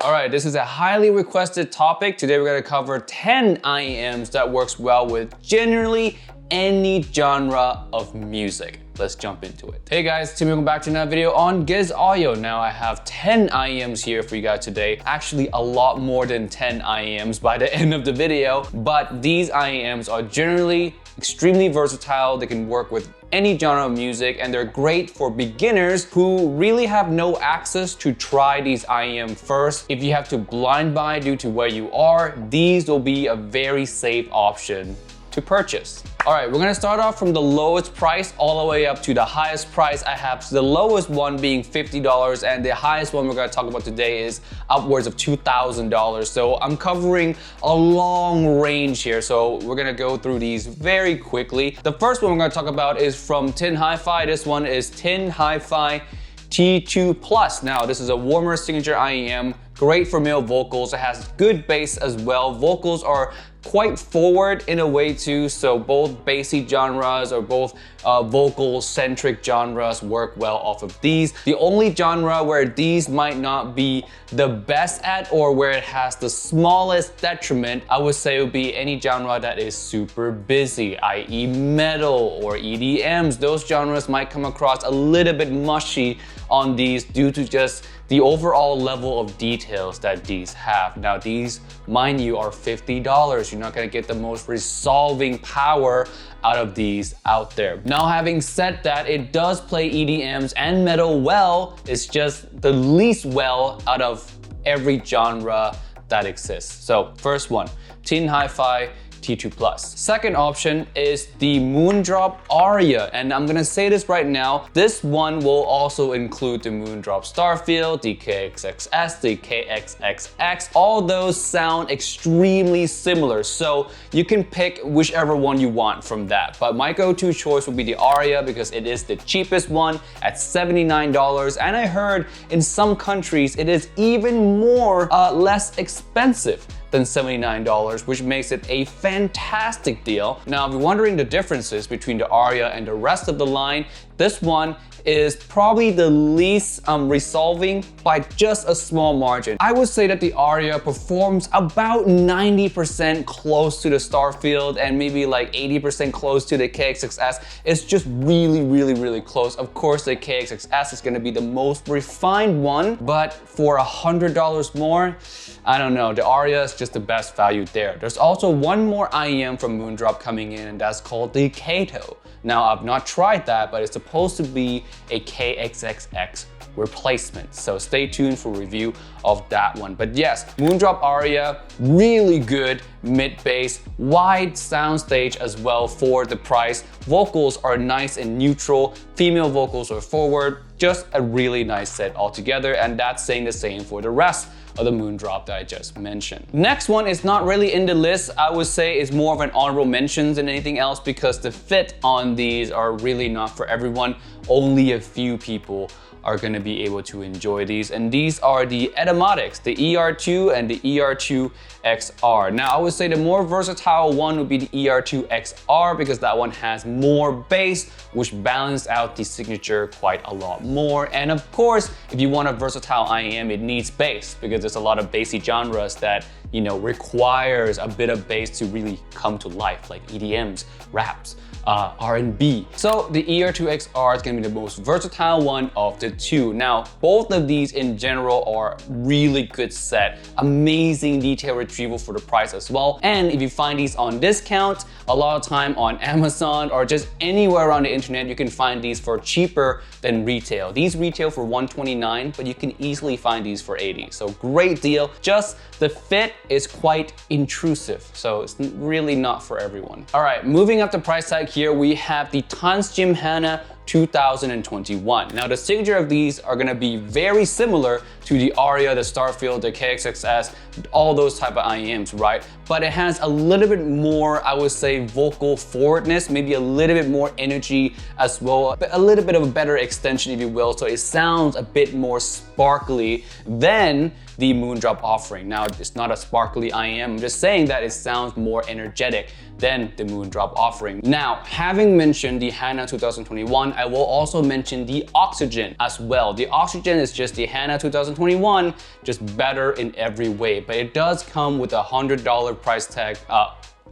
Alright, this is a highly requested topic. Today we're going to cover 10 IEMs that works well with generally any genre of music. Let's jump into it. Hey guys, Tim, welcome back to another video on SEEAUDIO. Now I have 10 IEMs here for you guys today. Actually, a lot more than 10 IEMs by the end of the video, but these IEMs are generally extremely versatile. They can work with any genre of music, and they're great for beginners who really have no access to try these IEM first. If you have to blind buy due to where you are, these will be a very safe option to purchase. All right, we're gonna start off from the lowest price all the way up to the highest price. I have the lowest one being $50, and the highest one we're gonna talk about today is upwards of $2,000. So I'm covering a long range here, so we're gonna go through these very quickly. The first one we're gonna talk about is from TANCHJIM. This one is TANCHJIM T2 Plus. Now, this is a warmer signature IEM, great for male vocals. It has good bass as well. Vocals are quite forward in a way too, so both bassy genres or both vocal-centric genres work well off of these. The only genre where these might not be the best at, or where it has the smallest detriment, I would say would be any genre that is super busy, i.e. metal or EDMs. Those genres might come across a little bit mushy on these due to just the overall level of details that these have. Now these, mind you, are $50. You're not gonna get the most resolving power out of these out there. Now, having said that, it does play EDMs and metal well. It's just the least well out of every genre that exists. So first one, TANCHJIM T2 Plus. Second option is the MOONDROP ARIA, and I'm gonna say this right now, this one will also include the MOONDROP Starfield, the KXXS, the KXXX. All those sound extremely similar, so you can pick whichever one you want from that. But my go-to choice would be the ARIA because it is the cheapest one at $79, and I heard in some countries it is even more less expensive than $79, which makes it a fantastic deal. Now, if you're wondering the differences between the ARIA and the rest of the line, this one is probably the least resolving by just a small margin. I would say that the ARIA performs about 90% close to the Starfield and maybe like 80% close to the KXXS. It's just really close. Of course, the KXXS is gonna be the most refined one, but for $100 more, I don't know, the ARIA is just the best value there. There's also one more IEM from MOONDROP coming in, and that's called the Kato. Now, I've not tried that, but it's supposed to be a KXXX replacement. So stay tuned for review of that one. But yes, MOONDROP ARIA, really good mid-bass, wide soundstage as well for the price. Vocals are nice and neutral. Female vocals are forward. Just a really nice set altogether, and that's saying the same for the rest of the MOONDROP that I just mentioned. Next one is not really in the list. I would say it's more of an honorable mention than anything else because the fit on these are really not for everyone. Only a few people are going to be able to enjoy these, and these are the ETYMOTICs, the ER2 and the ER2 XR. Now, I would say the more versatile one would be the ER2 XR because that one has more bass, which balances out the signature quite a lot more. And of course, if you want a versatile IEM, it needs bass because there's a lot of bassy genres that, you know, requires a bit of bass to really come to life, like EDMs, raps, R&B. So the ER2 XR is gonna be the most versatile one of the two. Now, both of these in general are really good set, amazing detail retrieval for the price as well. And if you find these on discount, a lot of time on Amazon or just anywhere around the internet, you can find these for cheaper than retail. These retail for $129, but you can easily find these for $80. So great deal. Just the fit is quite intrusive, so it's really not for everyone. All right, moving up the price tag here, we have the TANCHJIM HANA 2021. Now, the signature of these are gonna be very similar to the ARIA, the Starfield, the KXXS, all those type of IEMs, right? But it has a little bit more, I would say, vocal forwardness, maybe a little bit more energy as well, but a little bit of a better extension, if you will. So it sounds a bit more sparkly than the MOONDROP offering. Now, it's not a sparkly IEM, I'm just saying that it sounds more energetic than the MOONDROP offering. Now, having mentioned the HANA 2021, I will also mention the Oxygen as well. The Oxygen is just the HANA 2021 2021, just better in every way. But it does come with a $100 price tag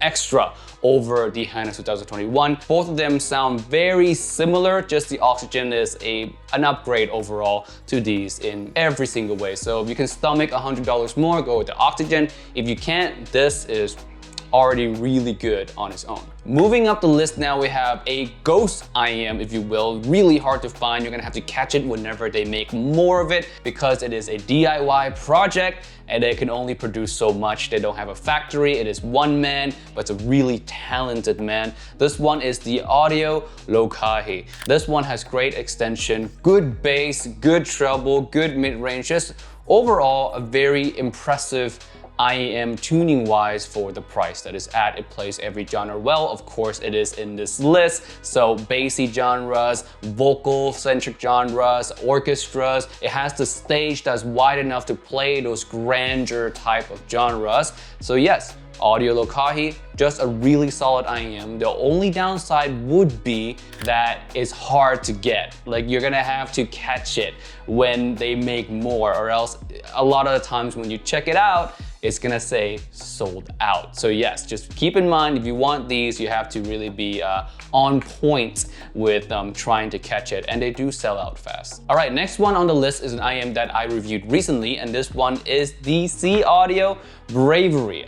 extra over the HANA 2021. Both of them sound very similar, just the Oxygen is an upgrade overall to these in every single way. So if you can stomach $100 more, go with the Oxygen. If you can't, this is already really good on its own. Moving up the list now, we have a ghost IEM, if you will. Really hard to find. You're gonna have to catch it whenever they make more of it because it is a DIY project and they can only produce so much. They don't have a factory. It is one man, but it's a really talented man. This one is the Audio Lokahi. This one has great extension, good bass, good treble, good mid-range. Just overall, a very impressive IEM tuning wise for the price that is at. It plays every genre well. Of course, it is in this list. So bassy genres, vocal centric genres, orchestras. It has the stage that's wide enough to play those grandeur type of genres. So yes, Audio Lokahi, just a really solid IEM. The only downside would be that it's hard to get. Like you're gonna have to catch it when they make more, or else a lot of the times when you check it out, it's gonna say sold out. So yes, just keep in mind if you want these, you have to really be on point with trying to catch it, and they do sell out fast. All right, next one on the list is an IEM that I reviewed recently, and this one is the SEEAUDIO BRAVERY.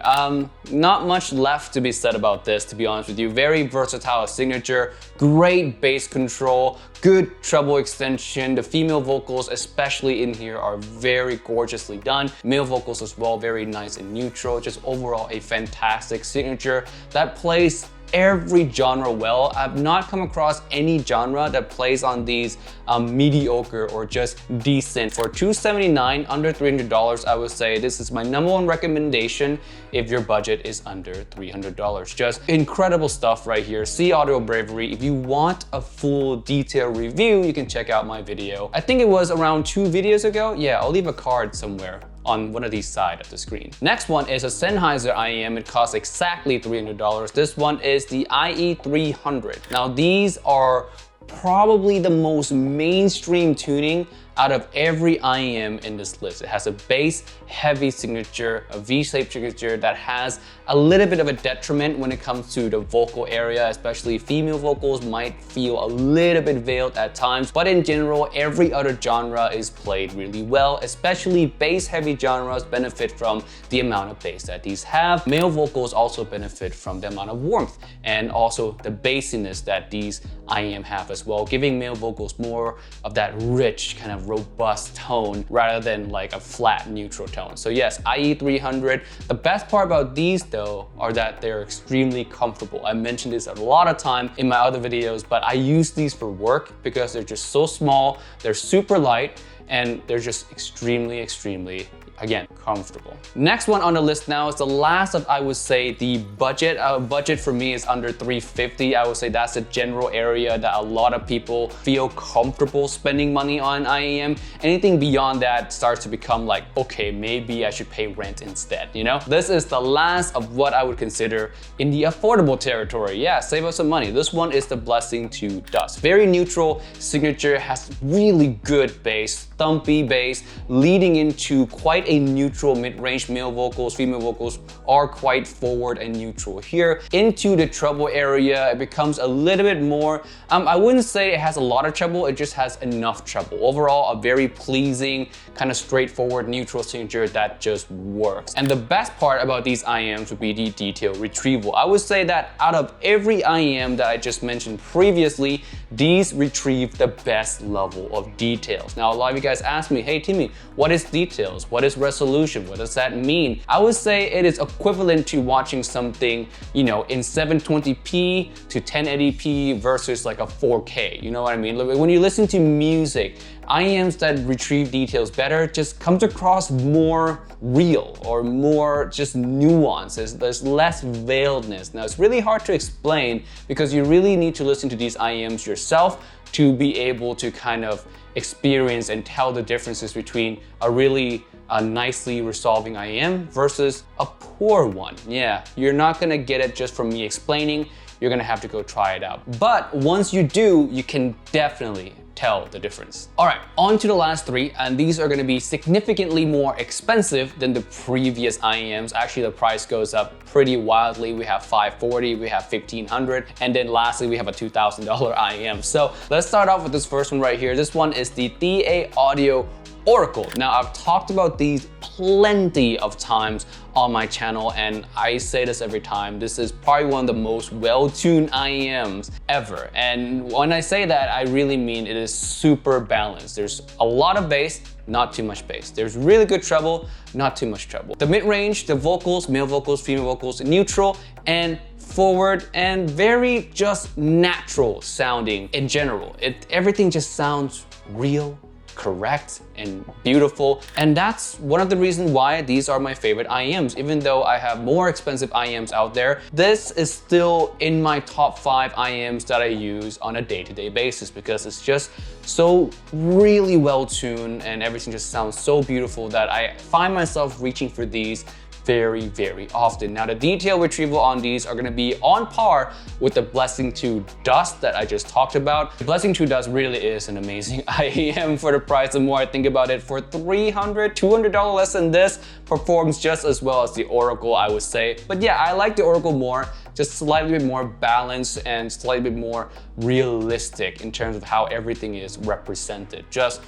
Not much left to be said about this, to be honest with you. Very versatile signature, great bass control, good treble extension. The female vocals, especially in here, are very gorgeously done. Male vocals as well, very nice and neutral. Just overall a fantastic signature that plays every genre well. I've not come across any genre that plays on these mediocre or just decent. For $279, under $300, I would say this is my #1 recommendation if your budget is under $300. Just incredible stuff right here. SEEAUDIO BRAVERY. If you want a full detailed review, you can check out my video. I think it was around 2 videos ago. Yeah, I'll leave a card somewhere on one of these sides of the screen. Next one is a Sennheiser IEM. It costs exactly $300. This one is the IE300. Now these are probably the most mainstream tuning out of every IEM in this list. It has a bass heavy signature, a V-shaped signature that has a little bit of a detriment when it comes to the vocal area, especially female vocals might feel a little bit veiled at times, but in general, every other genre is played really well, especially bass heavy genres benefit from the amount of bass that these have. Male vocals also benefit from the amount of warmth and also the bassiness that these IEM have as well, giving male vocals more of that rich kind of robust tone rather than like a flat neutral tone. So yes, IE300. The best part about these though are that they're extremely comfortable. I mentioned this a lot of time in my other videos, but I use these for work because they're just so small, they're super light, and they're just extremely, again, comfortable. Next one on the list now is the last of, I would say, the budget. Budget for me is under $350. I would say that's a general area that a lot of people feel comfortable spending money on IEM. Anything beyond that starts to become like, okay, maybe I should pay rent instead, you know? This is the last of what I would consider in the affordable territory. Yeah, save us some money. This one is the Blessing to DUSK. Very neutral signature, has really good bass, thumpy bass, leading into quite a neutral mid-range. Male vocals, female vocals are quite forward and neutral here. Into the treble area, it becomes a little bit more, I wouldn't say it has a lot of treble, it just has enough treble. Overall, a very pleasing, kind of straightforward neutral signature that just works. And the best part about these IEMs would be the detail retrieval. I would say that out of every IEM that I just mentioned previously, these retrieve the best level of details. Now, a lot of you guys ask me, hey Timmy, what is details? What is resolution? What does that mean? I would say it is equivalent to watching something, you know, in 720p to 1080p versus like a 4K. You know what I mean? When you listen to music, IEMs that retrieve details better just comes across more real or more just nuances. There's less veiledness. Now, it's really hard to explain because you really need to listen to these IEMs yourself to be able to kind of experience and tell the differences between a really nicely resolving IEM versus a poor one. Yeah, you're not gonna get it just from me explaining. you're gonna have to go try it out. But once you do, you can definitely tell the difference. All right, on to the last three, and these are gonna be significantly more expensive than the previous IEMs. Actually, the price goes up pretty wildly. We have $540, we have $1,500, and then lastly, we have a $2,000 IEM. So let's start off with this first one right here. This one is the THIEAUDIO Oracle. Now, I've talked about these plenty of times on my channel, and I say this every time. This is probably one of the most well-tuned IEMs ever. And when I say that, I really mean it is super balanced. There's a lot of bass, not too much bass. There's really good treble, not too much treble. The mid-range, the vocals, male vocals, female vocals, neutral, and forward, and very just natural sounding in general. Everything just sounds real, correct, and beautiful. And that's one of the reasons why these are my favorite IEMs. Even though I have more expensive IEMs out there, this is still in my top 5 IEMs that I use on a day-to-day basis, because it's just so really well tuned and everything just sounds so beautiful that I find myself reaching for these very, very often. Now, the detail retrieval on these are gonna be on par with the Blessing 2 DUSK that I just talked about. The Blessing 2 DUSK really is an amazing IEM for the price. The more I think about it, for $300, $200 less than this, performs just as well as the Oracle, I would say. But yeah, I like the Oracle more, just slightly bit more balanced and slightly bit more realistic in terms of how everything is represented. Just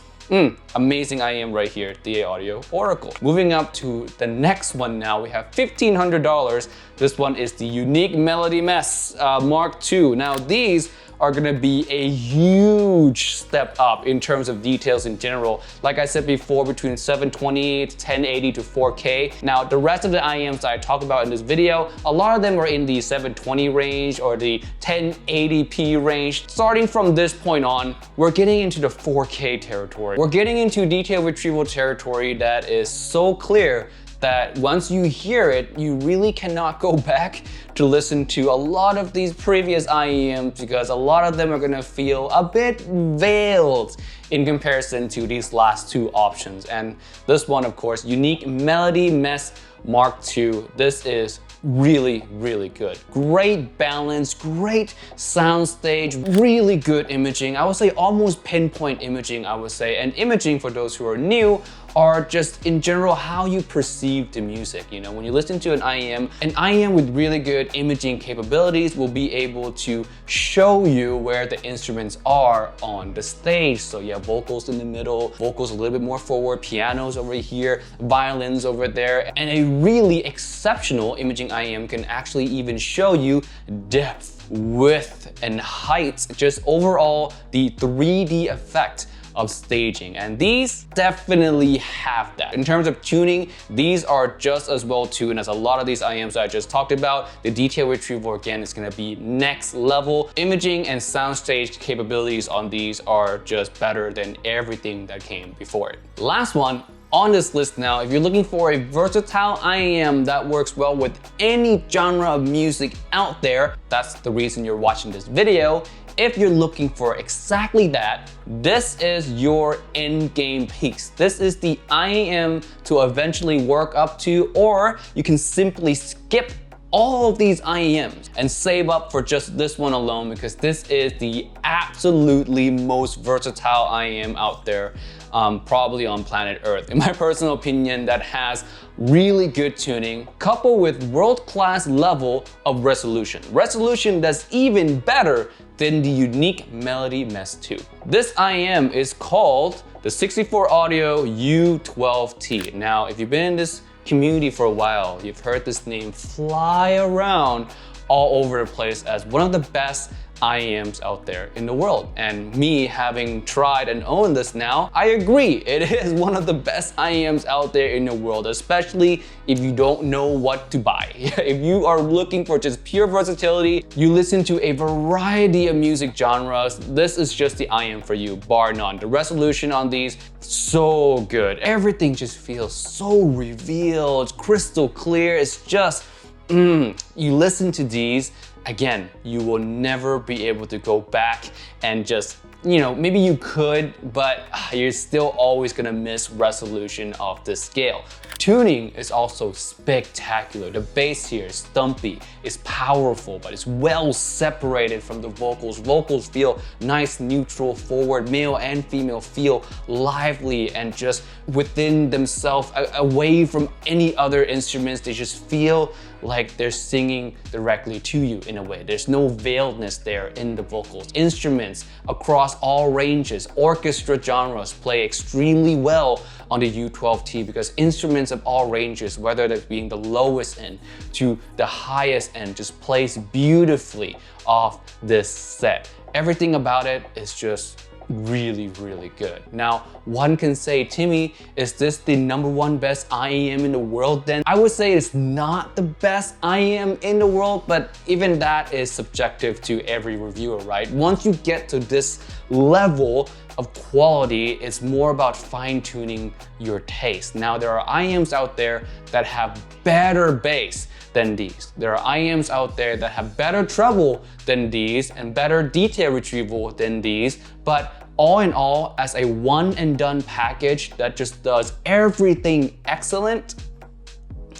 amazing IEM right here, THIEAUDIO Oracle. Moving up to the next one now, we have $1,500. This one is the Unique Melody MEST Mark II. Now these are gonna be a huge step up in terms of details in general. Like I said before, between 720 to 1080 to 4K. Now, the rest of the IEMs that I talk about in this video, a lot of them are in the 720 range or the 1080p range. Starting from this point on, we're getting into the 4K territory. We're getting into detail retrieval territory that is so clear that once you hear it, you really cannot go back to listen to a lot of these previous IEMs, because a lot of them are gonna feel a bit veiled in comparison to these last two options. And this one, of course, Unique Melody MEST Mark II. This is really, really good. Great balance, great soundstage, really good imaging. I would say almost pinpoint imaging, I would say. And imaging, for those who are new, are just in general how you perceive the music. You know, when you listen to an IEM with really good imaging capabilities will be able to show you where the instruments are on the stage. So yeah, vocals in the middle, vocals a little bit more forward, pianos over here, violins over there, and a really exceptional imaging IEM can actually even show you depth, width, and height, just overall the 3D effect of staging, and these definitely have that. In terms of tuning, these are just as well tuned as a lot of these IEMs that I just talked about. The detail retrieval, again, is gonna be next level. Imaging and soundstage capabilities on these are just better than everything that came before it. Last one on this list now, if you're looking for a versatile IEM that works well with any genre of music out there, that's the reason you're watching this video. If you're looking for exactly that, this is your end-game piece. This is the IEM to eventually work up to, or you can simply skip all of these IEMs and save up for just this one alone, because this is the absolutely most versatile IEM out there, probably on planet Earth, in my personal opinion, that has really good tuning coupled with world-class level of resolution. Resolution that's even better than the Unique Melody MEST II. This IEM is called the SEEAUDIO U12T. Now, if you've been in this community for a while, you've heard this name fly around all over the place as one of the best IEMs out there in the world. And me having tried and owned this now, I agree, it is one of the best IEMs out there in the world, especially if you don't know what to buy. If you are looking for just pure versatility, you listen to a variety of music genres, this is just the IEM for you, bar none. The resolution on these, so good. Everything just feels so revealed, crystal clear. It's just, you listen to these, again, you will never be able to go back and just, you know, maybe you could, but you're still always gonna miss resolution of this scale. tuning is also spectacular. The bass here is thumpy, it's powerful, but it's well separated from the vocals. Vocals feel nice, neutral, forward, male and female feel lively and just within themselves, away from any other instruments. They just feel like they're singing directly to you in a way. There's no veiledness there in the vocals. Instruments across all ranges, orchestra genres play extremely well on the U12T because instruments of all ranges, whether that being the lowest end to the highest end, just plays beautifully off this set. Everything about it is just really, really good. Now, one can say, Timmy, is this the #1 best IEM in the world then? I would say it's not the best IEM in the world, but even that is subjective to every reviewer, right? Once you get to this level of quality, it's more about fine-tuning your taste. Now, there are IEMs out there that have better bass than these. There are IEMs out there that have better treble than these and better detail retrieval than these, but all in all, as a one and done package that just does everything excellent,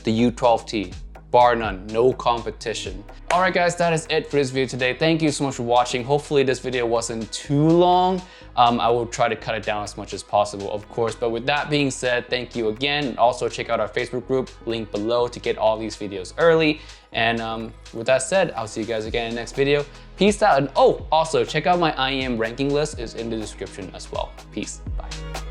the U12T, bar none, no competition. All right guys, that is it for this video today. Thank you so much for watching. Hopefully this video wasn't too long. I will try to cut it down as much as possible, of course. But with that being said, thank you again. And also check out our Facebook group, link below to get all these videos early. And with that said, I'll see you guys again in the next video. Peace out. And oh, also check out my IEM ranking list, is in the description as well. Peace, bye.